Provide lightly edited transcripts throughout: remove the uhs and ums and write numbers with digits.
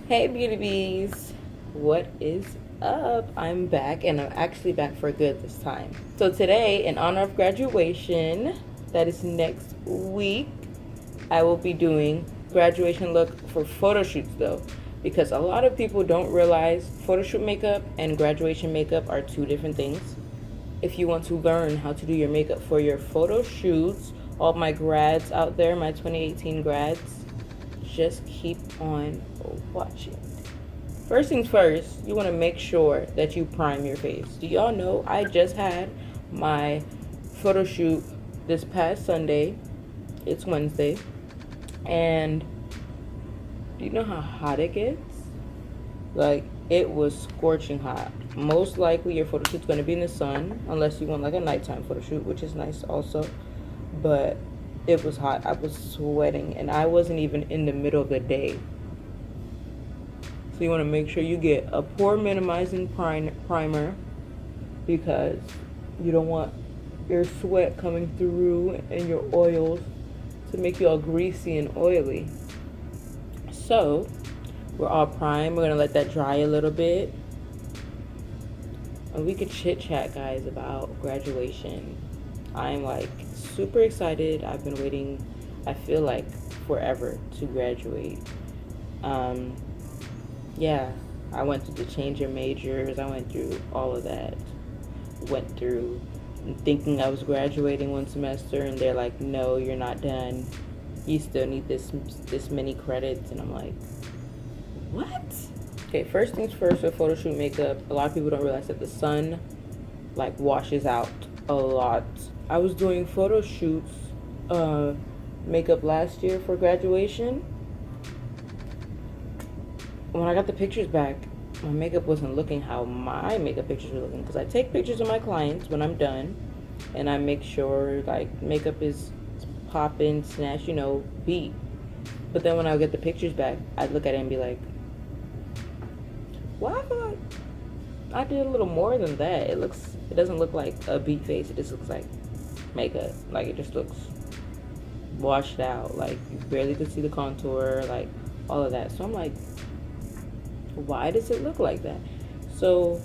Hey beauty bees, what is up? I'm back and I'm actually back for good this time. So today, in honor of graduation, that is next week, I will be doing graduation look for photo shoots though, because a lot of people don't realize photo shoot makeup and graduation makeup are two different things. If you want to learn how to do your makeup for your photo shoots, all my grads out there, my 2018 grads, just keep on watching. First things first, you want to make sure that you prime your face. Do y'all know I just had my photo shoot this past Sunday? It's Wednesday. And do you know how hot it gets? Like, it was scorching hot. Most likely your photo shoot's going to be in the sun, unless you want like a nighttime photo shoot, which is nice also. But it was hot. I was sweating, and I wasn't even in the middle of the day. So you want to make sure you get a pore minimizing primer, because you don't want your sweat coming through and your oils to make you all greasy and oily. So we're all primed. We're going to let that dry a little bit. And we could chit chat, guys, about graduation. I'm like super excited. I've been waiting, I feel like, forever to graduate. Yeah, I went through the change of majors. I went through all of that. Went through thinking I was graduating one semester, and they're like, no, you're not done. You still need this many credits. And I'm like, what? Okay, first things first with photo shoot makeup, a lot of people don't realize that the sun like washes out a lot. I was doing photo shoots makeup last year for graduation. When I got the pictures back, my makeup wasn't looking how my makeup pictures were looking, because I take pictures of my clients when I'm done and I make sure like makeup is popping, snatch, beat. But then when I get the pictures back, I'd look at it and be like, why I did a little more than that. It doesn't look like a beat face. It just looks like makeup. Like, it just looks washed out. Like, you barely could see the contour, like all of that. So I'm like, why does it look like that? So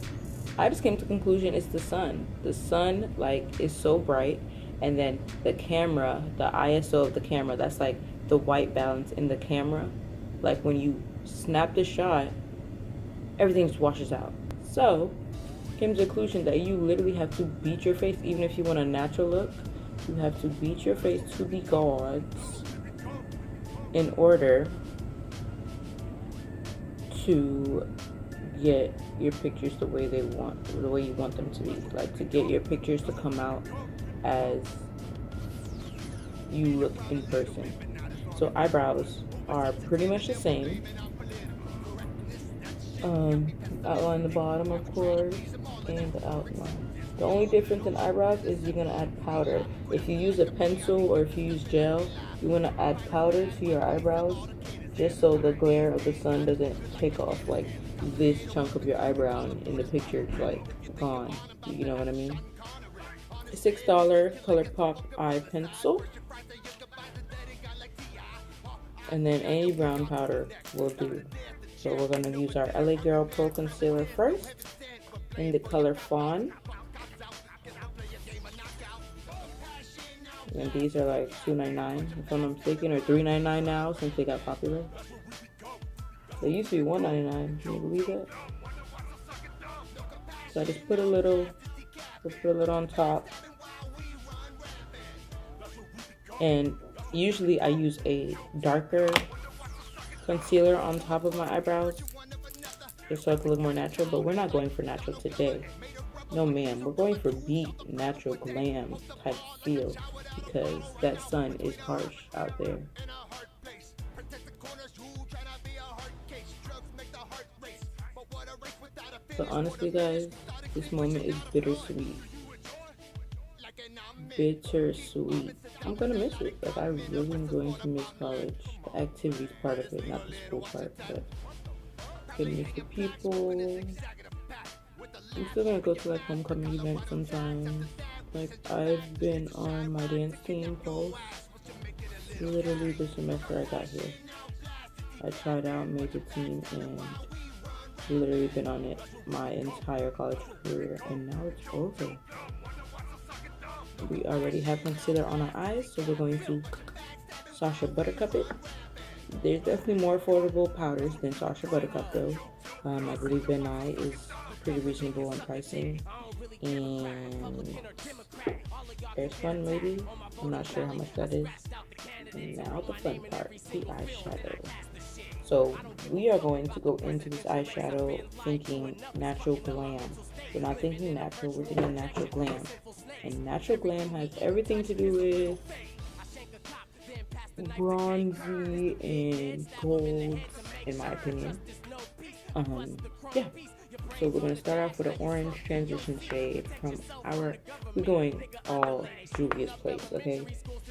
I just came to the conclusion it's the sun. The sun like is so bright, and then the camera, the ISO of the camera, that's like the white balance in the camera. Like when you snap the shot, everything just washes out. So came to the conclusion that you literally have to beat your face. Even if you want a natural look, you have to beat your face to the gods in order to get your pictures the way you want them to be. Like, to get your pictures to come out as you look in person. So eyebrows are pretty much the same. Outline the bottom, of course, and the outline. The only difference in eyebrows is you're gonna add powder. If you use a pencil or if you use gel, you wanna add powder to your eyebrows, just so the glare of the sun doesn't take off like this chunk of your eyebrow in the picture, like gone. You know what I mean? $6 Colourpop eye pencil, and then any brown powder will do. So we're going to use our LA Girl Pro Concealer first in the color Fawn. And these are like $2.99 if I'm not mistaken, or $3.99 now since they got popular. They used to be $1.99. Can you believe that? So I just put a little on top. And usually I use a darker concealer on top of my eyebrows just so it can look more natural, but we're not going for natural today. No ma'am, we're going for beat, natural, glam type feel, because that sun is harsh out there. So honestly guys, this moment is bittersweet. Bittersweet. I'm gonna miss it. Like, I really am going to miss college. The activities part of it, not the school part, but gonna miss the people. I'm still gonna go to like homecoming events sometimes. Like, I've been on my dance team post literally the semester I got here. I tried out Maybelline and literally been on it my entire college career, and now it's over. We already have concealer on our eyes, so we're going to Sacha Buttercup it. There's definitely more affordable powders than Sacha Buttercup though. I believe Ben Nye is pretty reasonable on pricing, and there's Fun maybe. I'm not sure how much that is. And now the fun part, the eyeshadow. So we are going to go into this eyeshadow thinking natural glam. We're not thinking natural, we're thinking natural glam. And natural glam has everything to do with bronzy and gold, in my opinion. Yeah. So we're gonna start off with an orange transition shade from we're going all Juvia's Place, okay?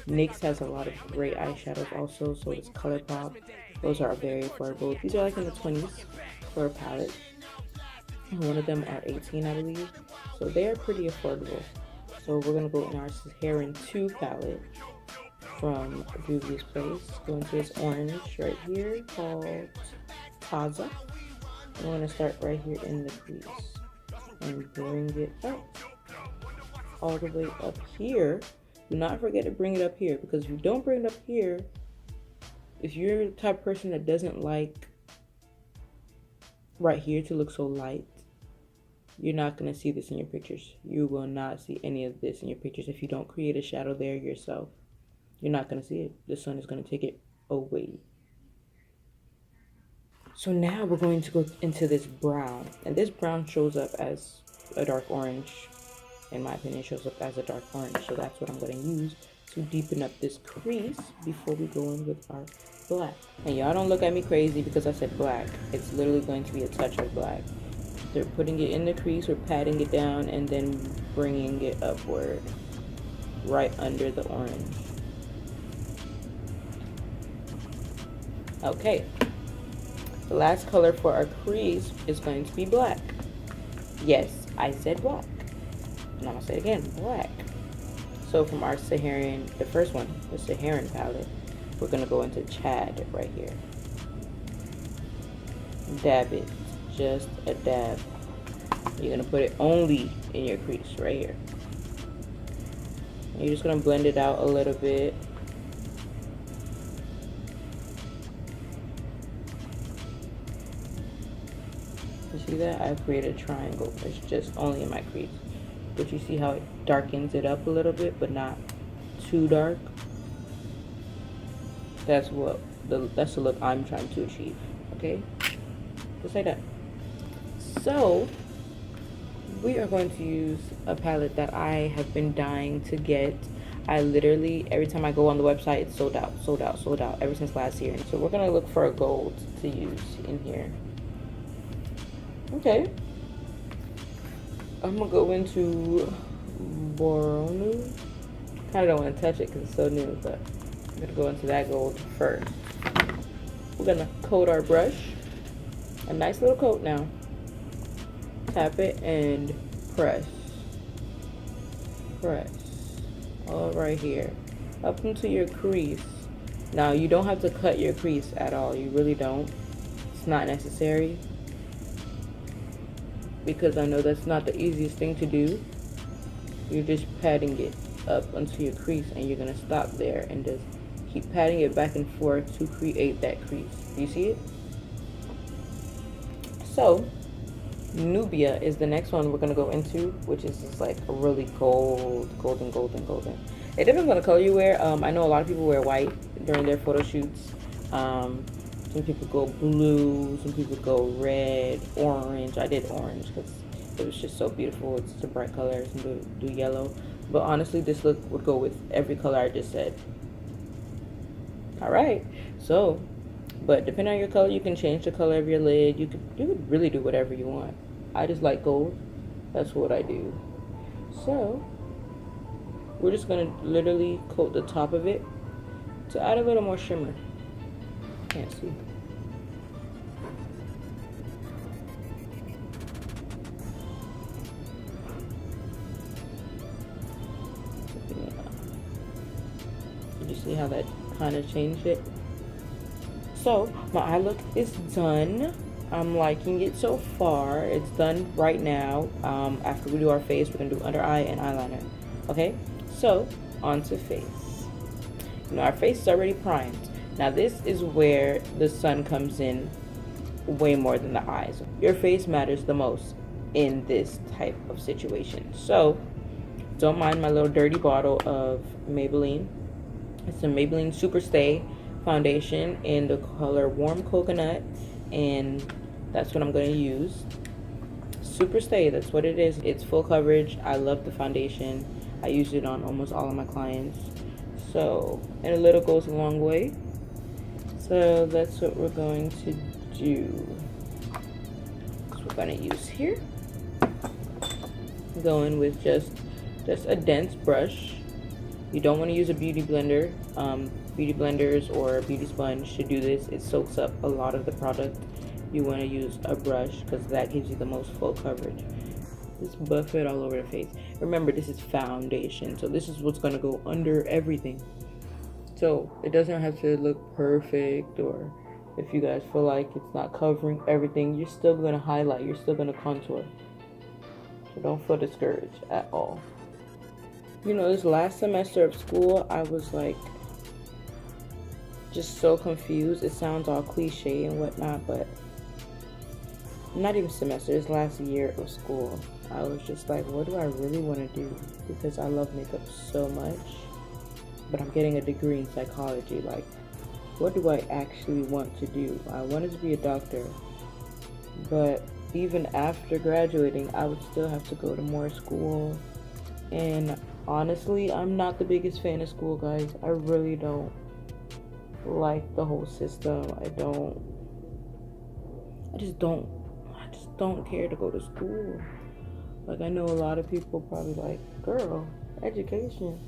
NYX has a lot of great eyeshadows also, so does Colourpop. Those are very affordable. These are like in the 20s for a palette. And one of them are 18, I believe. So they are pretty affordable. So we're gonna go in our Saharan 2 palette from Juvia's Place. Go into this orange right here called Taza. I'm going to start right here in the crease and bring it up all the way up here. Do not forget to bring it up here, because if you don't bring it up here, if you're the type of person that doesn't like right here to look so light, you're not going to see this in your pictures. You will not see any of this in your pictures if you don't create a shadow there yourself. You're not going to see it. The sun is going to take it away. So now we're going to go into this brown, and this brown shows up as a dark orange. In my opinion, shows up as a dark orange. So that's what I'm going to use to deepen up this crease before we go in with our black. And y'all don't look at me crazy because I said black. It's literally going to be a touch of black. They're putting it in the crease, we're patting it down, and then bringing it upward right under the orange. Okay. The last color for our crease is going to be black. Yes, I said black. And I'm going to say it again, black. So from our Saharan, the first one, the Saharan palette, we're going to go into Chad right here. Dab it. Just a dab. You're going to put it only in your crease right here. And you're just going to blend it out a little bit. You see that? I've created a triangle. It's just only in my crease. But you see how it darkens it up a little bit, but not too dark? That's the look I'm trying to achieve. Okay? Just like that. So, we are going to use a palette that I have been dying to get. I literally, every time I go on the website, it's sold out, sold out, sold out, ever since last year. So we're going to look for a gold to use in here. Okay. I'm going to go into Boronu. Kind of don't want to touch it because it's so new, but I'm going to go into that gold first. We're going to coat our brush. A nice little coat now. Tap it and press. Press. All right here. Up into your crease. Now, you don't have to cut your crease at all. You really don't. It's not necessary. Because I know that's not the easiest thing to do. You're just patting it up onto your crease, and you're going to stop there and just keep patting it back and forth to create that crease. Do you see it? So, Nubia is the next one we're going to go into, which is just like a really golden. It depends on the color you wear. I know a lot of people wear white during their photo shoots. Some people go blue, some people go red, orange. I did orange because it was just so beautiful. It's a bright color. Some do yellow. But honestly, this look would go with every color I just said. Alright, so, but depending on your color, you can change the color of your lid. You could really do whatever you want. I just like gold. That's what I do. So, we're just going to literally coat the top of it to add a little more shimmer. Can't see. Did you see how that kind of changed it? So my eye look is done. I'm liking it so far. It's done right now. After we do our face, we're gonna do under eye and eyeliner. Okay, so on to face. You know, our face is already primed. Now this is where the sun comes in way more than the eyes. Your face matters the most in this type of situation. So don't mind my little dirty bottle of Maybelline. It's a Maybelline Super Stay foundation in the color Warm Coconut, and that's what I'm going to use. Super Stay, that's what it is. It's full coverage. I love the foundation. I use it on almost all of my clients. So, and a little goes a long way. So that's what we're going to do. So we're going to use here. Going with just a dense brush. You don't want to use a beauty blender. Beauty blenders or a beauty sponge should do this. It soaks up a lot of the product. You want to use a brush because that gives you the most full coverage. Just buff it all over the face. Remember, this is foundation, so this is what's going to go under everything. So it doesn't have to look perfect, or if you guys feel like it's not covering everything, you're still going to highlight, you're still going to contour. So don't feel discouraged at all. You know, this last semester of school, I was like just so confused. It sounds all cliche and whatnot, but not even semester, this last year of school, I was just like, what do I really want to do? Because I love makeup so much, but I'm getting a degree in psychology. Like, what do I actually want to do? I wanted to be a doctor, but even after graduating, I would still have to go to more school. And honestly, I'm not the biggest fan of school, guys. I really don't like the whole system. I just don't care to go to school. Like, I know a lot of people probably like, girl, education.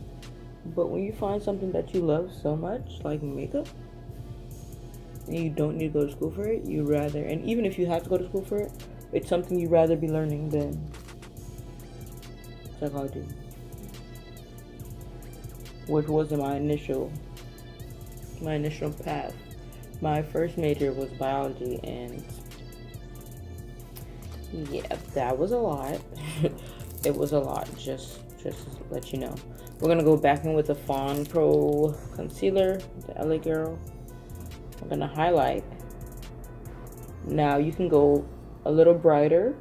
But when you find something that you love so much, like makeup, and you don't need to go to school for it, you rather, and even if you have to go to school for it, it's something you'd rather be learning than psychology, which wasn't my initial path. My first major was biology, and yeah, that was a lot. It was a lot, just to let you know. We're gonna go back in with the Fawn Pro Concealer, the LA Girl. I'm gonna highlight. Now you can go a little brighter.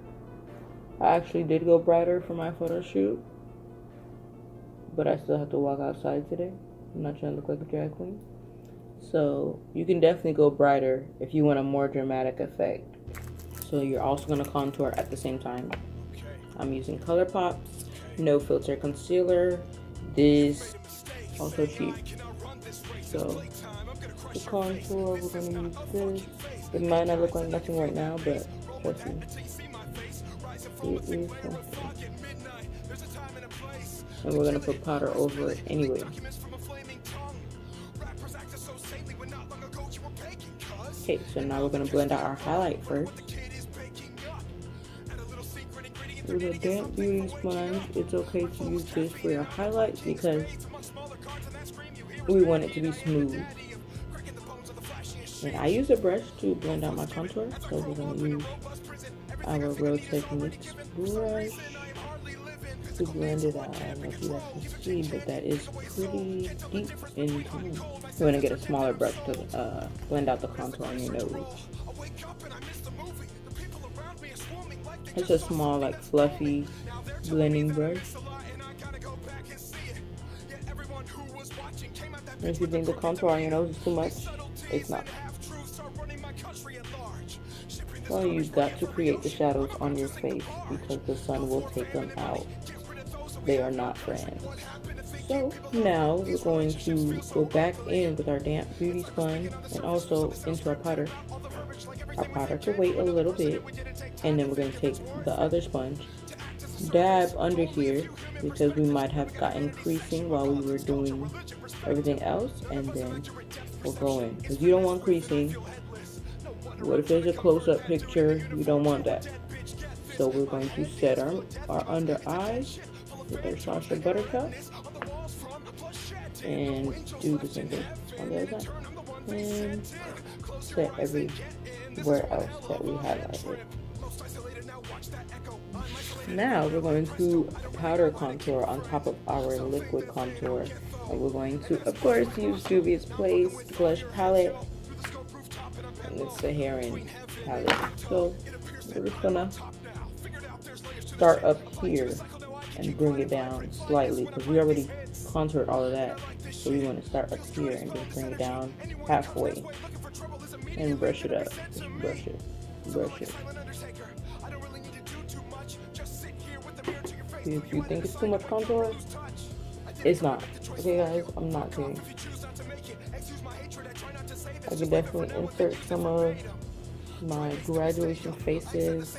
I actually did go brighter for my photo shoot, but I still have to walk outside today. I'm not trying to look like a drag queen. So you can definitely go brighter if you want a more dramatic effect. So you're also going to contour at the same time. I'm using Colourpop's No Filter Concealer. This also cheap. So the contour, we're going to use this. It might not look like nothing right now, but trust me, it is something. And we're going to put powder over it anyway. Okay, so now we're going to blend out our highlight first. With a damp beauty sponge, it's okay to use this for your highlights because we want it to be smooth. And I use a brush to blend out my contour, so we're going to use our Real Techniques brush to blend it out. I don't know if you guys can see, but that is pretty deep in tone. We're going to get a smaller brush to blend out the contour on your nose. It's a small, like, fluffy blending brush. And if you think the contour on your nose is too much, it's not. Well, you've got to create the shadows on your face because the sun will take them out. They are not friends. So now we're going to go back in with our damp beauty sponge and also into our powder. Our powder to wait a little bit, and then we're going to take the other sponge, dab under here because we might have gotten creasing while we were doing everything else, and then we'll go in because you don't want creasing. What if there's a close-up picture? You don't want that. So we're going to set our under eyes with our Sacha Buttercup and do the same thing on the other side. And to everywhere else that we highlighted. Now we're going to powder contour on top of our liquid contour. And we're going to, of course, use Juvia's Place blush palette. And the Saharan palette. So we're just gonna start up here and bring it down slightly because we already contoured all of that. So we want to start up here and just bring it down halfway and brush it up. Just brush it, brush it. If you think it's too much contour, it's not. Okay guys, I'm not kidding. I can definitely insert some of my graduation faces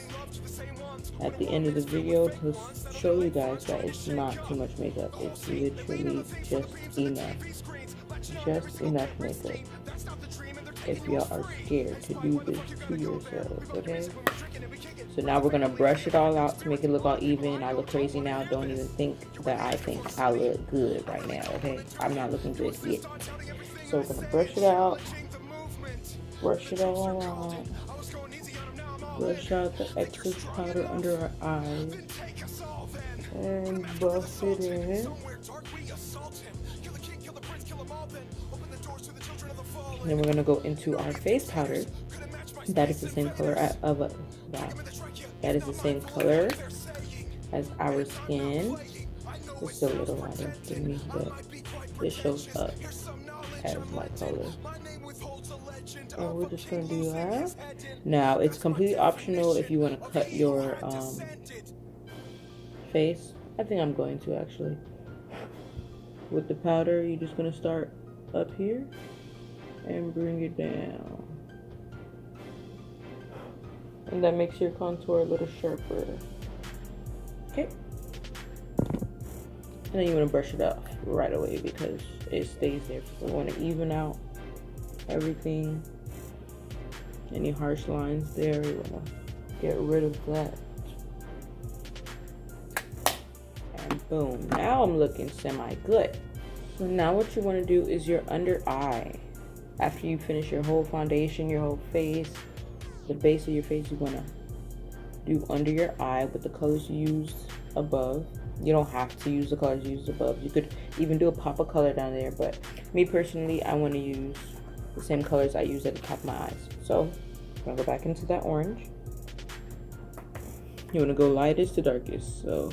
at the end of the video to show you guys that it's not too much makeup. It's literally just enough. Just enough makeup. If y'all are scared to do this to yourselves, okay? So now we're gonna brush it all out to make it look all even. I look crazy now. Don't even think that I think I look good right now, okay? I'm not looking good yet. So we're gonna brush it out. Brush it all out. Brush out the excess powder under our eyes. And buff it in. Then we're gonna go into our face powder. That is the same color that is the same color as our skin. It's still a little lighter than me, but it shows up as my color. And we're just gonna do that. Now it's completely optional if you want to cut your face. I think I'm going to actually. With the powder, you're just gonna start up here and bring it down. And that makes your contour a little sharper. Okay. And then you want to brush it off right away because it stays there. So we want to even out everything. Any harsh lines there, we want to get rid of that. And boom. Now I'm looking semi-good. So now what you want to do is your under eye. After you finish your whole foundation, your whole face, the base of your face, you want to do under your eye with the colors you used above. You don't have to use the colors you used above. You could even do a pop of color down there, but me personally, I want to use the same colors I used at the top of my eyes. So I'm going to go back into that orange. You want to go lightest to darkest. So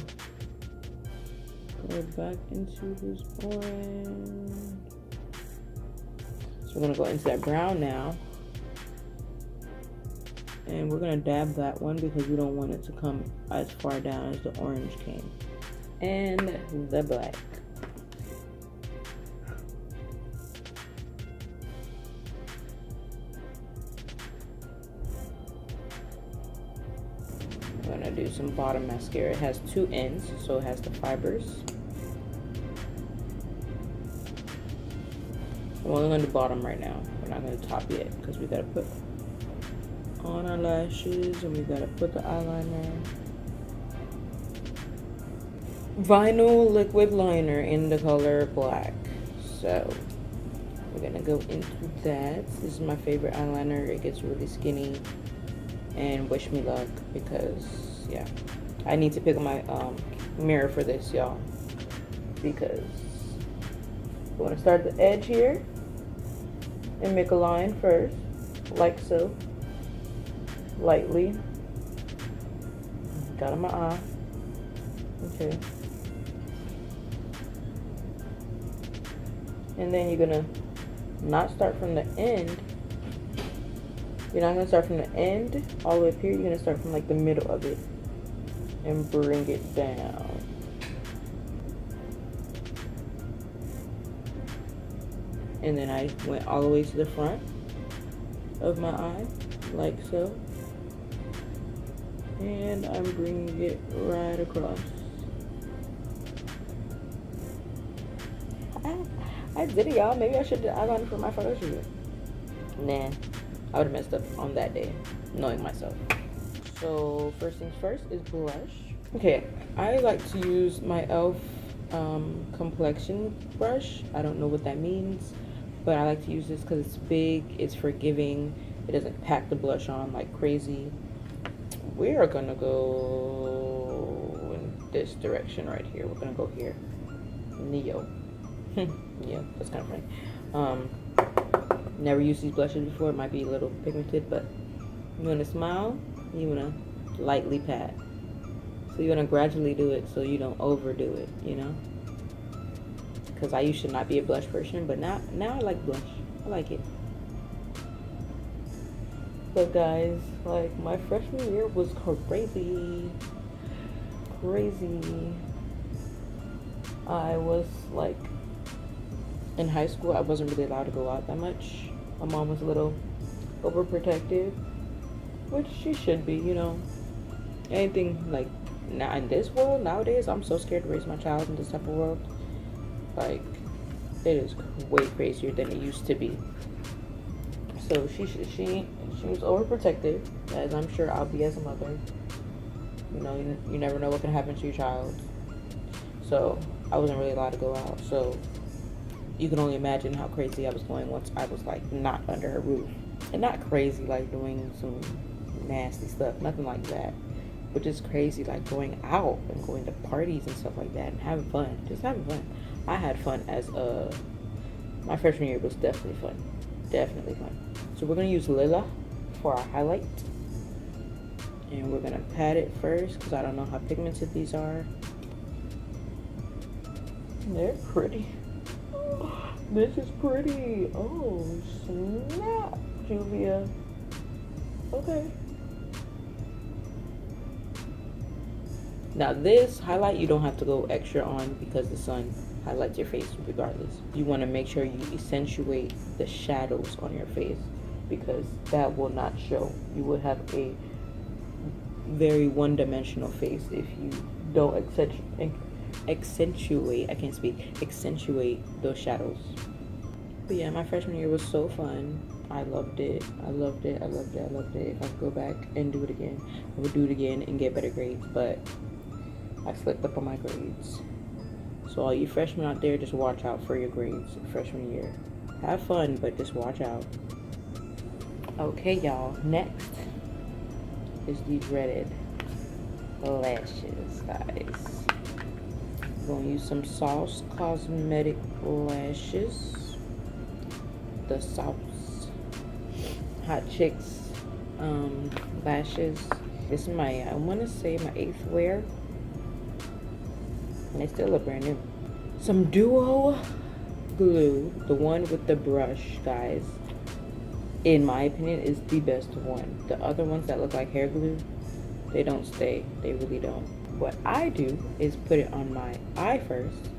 go back into this orange. So we're going to go into that brown now. And we're going to dab that one because we don't want it to come as far down as the orange came. And the black. I'm going to do some bottom mascara. It has two ends, so it has the fibers. I'm only on the bottom right now. We're not going to top yet because we got to put on our lashes and we got to put the eyeliner. Vinyl liquid liner in the color black. So we're going to go into that. This is my favorite eyeliner. It gets really skinny. And wish me luck because, yeah, I need to pick up my mirror for this, y'all. Because we want to start the edge here and make a line first, like so, lightly. Got in my eye. Okay. And then you're gonna not start from the end. You're not gonna start from the end all the way up here. You're gonna start from like the middle of it and bring it down. And then I went all the way to the front of my eye, like so. And I'm bringing it right across. I did it, y'all. Maybe I should have eyeliner for my photo shoot. Nah, I would have messed up on that day, knowing myself. So first things first is blush. Okay, I like to use my e.l.f. Complexion brush. I don't know what that means, but I like to use this because it's big, it's forgiving, it doesn't pack the blush on like crazy. We are gonna go in this direction right here. We're gonna go here. Neo. Yeah, that's kind of funny. Never used these blushes before. It might be a little pigmented, but you want to smile, you want to lightly pat. So you want to gradually do it so you don't overdo it, you know? Because I used to not be a blush person, but now I like blush. I like it. But guys, like, my freshman year was crazy. Crazy. I was like, in high school, I wasn't really allowed to go out that much. My mom was a little overprotective, which she should be, you know. Anything like, now in this world nowadays, I'm so scared to raise my child in this type of world. Like, it is way crazier than it used to be. So she was overprotective, as I'm sure I'll be as a mother. You know, you never know what can happen to your child. So I wasn't really allowed to go out. So you can only imagine how crazy I was going once I was like not under her roof. And not crazy like doing some nasty stuff, nothing like that. But just crazy like going out and going to parties and stuff like that and having fun. Just having fun. I had fun as my freshman year was definitely fun. Definitely fun. So we're gonna use Lila for our highlight. And we're gonna pat it first because I don't know how pigmented these are. They're pretty. This is pretty. Oh, snap, Juvia. Okay. Now this highlight you don't have to go extra on because the sun highlights your face regardless. You want to make sure you accentuate the shadows on your face because that will not show. You will have a very one-dimensional face if you don't accentuate those shadows. But yeah, my freshman year was so fun. I loved it. I loved it. I loved it. I loved it. If I could go back and do it again, I would do it again and get better grades, but I slipped up on my grades. So all you freshmen out there, just watch out for your grades freshman year. Have fun, but just watch out. Okay, y'all, next is the dreaded lashes, guys. I'm gonna use some Sauce Cosmetic lashes. The Sauce Hot Chicks lashes. This is my, I wanna say my 8th wear. And they still look brand new. Some Duo glue, the one with the brush, guys, in my opinion, is the best one. The other ones that look like hair glue, they don't stay. They really don't. What I do is put it on my eye first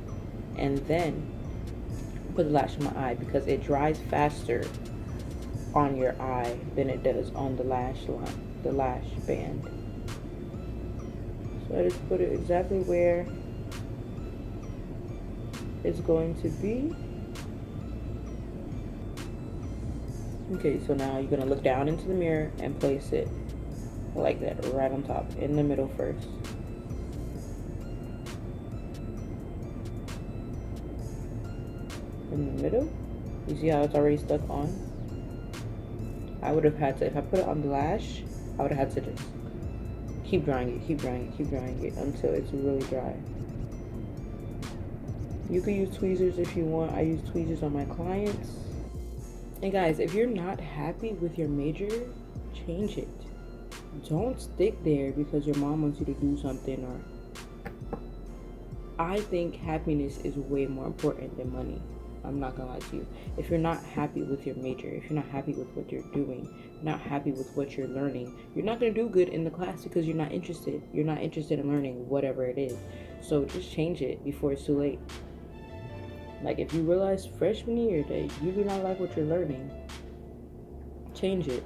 and then put the lash on my eye because it dries faster on your eye than it does on the lash line, the lash band. So I just put it exactly where it's going to be. Okay, so now you're gonna look down into the mirror and place it like that, right on top, in the middle first. In the middle, you see how it's already stuck on? I would have had to, if I put it on the lash, I would have had to just keep drying it, keep drying it, keep drying it until it's really dry. You can use tweezers if you want. I use tweezers on my clients. And guys, if you're not happy with your major, change it. Don't stick there because your mom wants you to do something. Or I think happiness is way more important than money. I'm not gonna lie to you. If you're not happy with your major, if you're not happy with what you're doing, not happy with what you're learning, you're not gonna do good in the class because you're not interested. You're not interested in learning whatever it is. So just change it before it's too late. Like, if you realize freshman year that you do not like what you're learning, change it.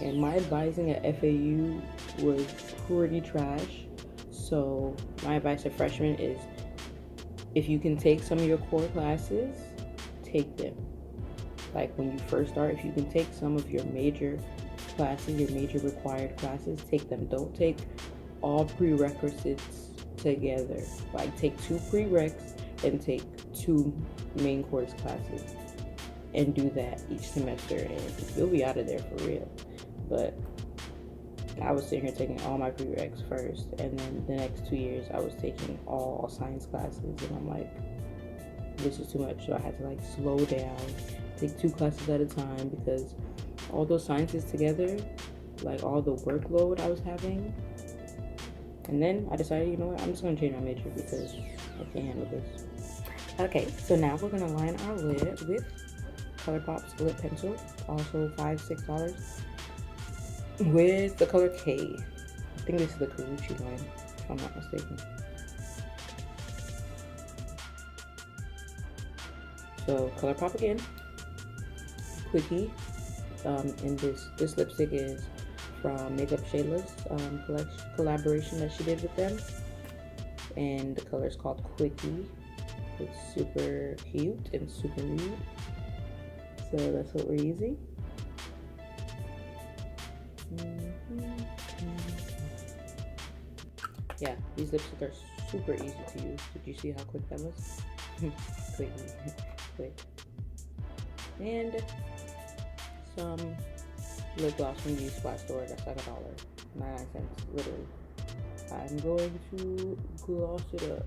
And my advising at FAU was pretty trash. So my advice to freshmen is, if you can take some of your core classes, take them. Like, when you first start, if you can take some of your major classes, your major required classes, take them. Don't take all prerequisites together. Like, take 2 prereqs and take 2 main course classes. and do that each semester, and you'll be out of there for real. But I was sitting here taking all my prereqs first, and then the next 2 years I was taking all science classes, and I'm like, this is too much. So I had to like slow down, take 2 classes at a time, because all those sciences together, like all the workload I was having. And then I decided, you know what, I'm just gonna change my major because I can't handle this. Okay, so now we're gonna line our lid with Colourpop's lip pencil, also $5-6, with the color K. I think this is the Karuchi line, if I'm not mistaken. So Colourpop again, Quickie, and this lipstick is from Makeup Shayla's collaboration that she did with them, and the color is called Quickie. It's super cute and super nude, so that's what we're using. Yeah, these lipsticks are super easy to use. Did you see how quick that was? Quick. And some lip gloss from the Spot Store. That's like $1.99, literally. I'm going to gloss it up.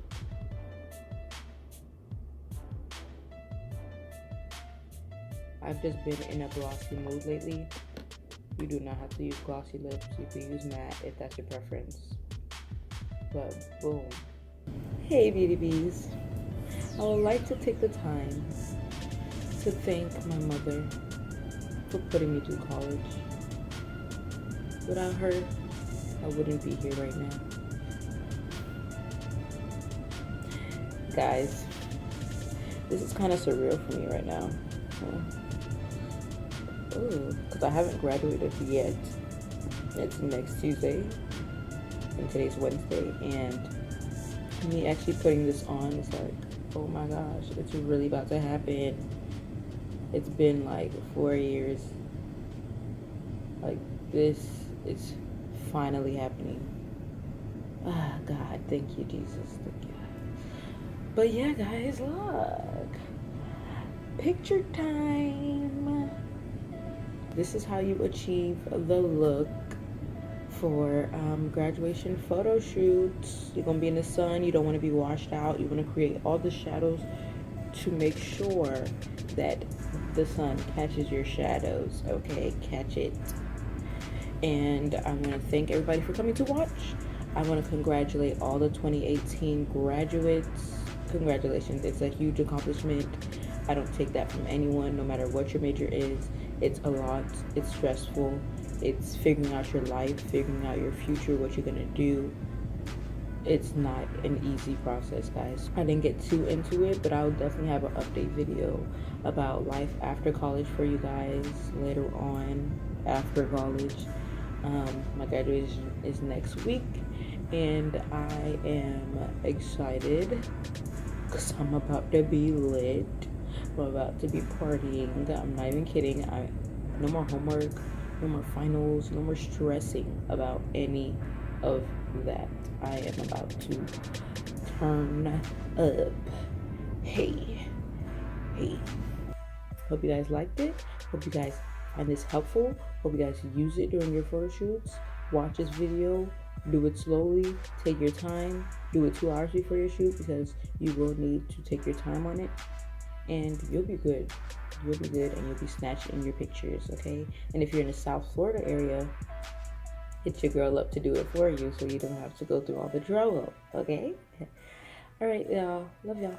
I've just been in a glossy mood lately. You do not have to use glossy lips. You can use matte if that's your preference. But boom. Hey beauty bees. I would like to take the time to thank my mother for putting me through college. Without her, I wouldn't be here right now. Guys, this is kind of surreal for me right now. Because I haven't graduated yet. It's next Tuesday, and today's Wednesday, and me actually putting this on is like, oh my gosh, it's really about to happen. It's been like 4 years. Like, this is finally happening. Ah, God, thank you, Jesus. Thank you. But yeah, guys, look. Picture time. This is how you achieve the look for graduation photo shoots. You're gonna be in the sun. You don't want to be washed out. You want to create all the shadows to make sure that the sun catches your shadows. Okay, catch it. And I want to thank everybody for coming to watch. I want to congratulate all the 2018 graduates. Congratulations. It's a huge accomplishment. I don't take that from anyone, no matter what your major is. It's a lot. It's stressful. It's figuring out your life, figuring out your future, what you're gonna do. It's not an easy process, guys. I didn't get too into it, but I'll definitely have an update video about life after college for you guys later on after college. My graduation is next week, and I am excited because I'm about to be lit. I'm about to be partying. I'm not even kidding. No more homework, no more finals, no more stressing about any of that. I am about to turn up. Hey. Hope you guys liked it. Hope you guys find this helpful. Hope you guys use it during your photo shoots. Watch this video. Do it slowly. Take your time. Do it 2 hours before your shoot, because you will need to take your time on it. And you'll be good. You'll be good, and you'll be snatched in your pictures, okay? And if you're in the South Florida area, hit your girl up to do it for you, so you don't have to go through all the trouble, okay? All right, y'all. Love y'all.